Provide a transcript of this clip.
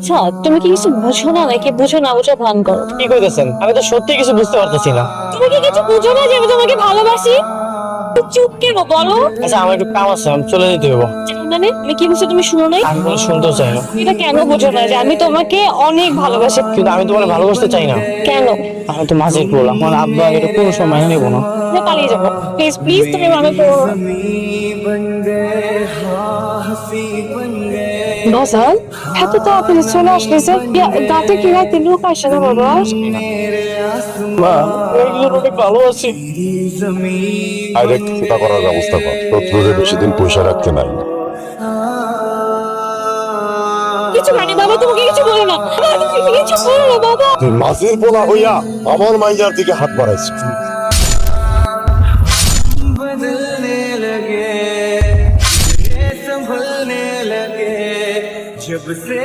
আচ্ছা, তুমি কি কিছু বুঝো না নাকি বুঝো না বুঝো ভান করো? কি কইতেছেন? আমি তো সত্যি কিছু বুঝতে পারতেছি না। তুমি কি কিছু বুঝো না যে আমি তোমাকে ভালোবাসি? তো চুপ কেন বলো? আচ্ছা, আমার একটু কাম আছে, আমি চলে যেতে হইব। মানে আমি কি বলছি তুমি শুনো নাই? আমি কোনো শুনতেও চাই না। এটা কেন বুঝো না যে আমি তোমাকে অনেক ভালোবাসি? কিন্তু আমি তোমার ভালোবাসতে চাই না। কেন? আমি তো মাঝে বললাম আমার আব্বা এটা কোনো সময় মেনে নেব না। আমি পালিয়ে যাবো। প্লিজ প্লিজ তুমি আমি করো না। বাজার এত তাড়াতাড়ি চলে আসলে যে দাঁতে কি রাতে লোক আসে না বাবা? মা, একজন অনেক ভালোবাসি। ডাইরেক্ট ফুটা করার ব্যবস্থা কর, শত্রুরে বেশি দিন পয়সা রাখতে নাই। কিছু মানে বাবা তোমাকে কিছু বলো না বাবা, তুমি কিছু বলো না বাবা। তুই মাঝির পোলা হইয়া আমার মাইয়ার দিকে হাত বাড়াইছ। बदलने लगे ये संभलने लगे जब से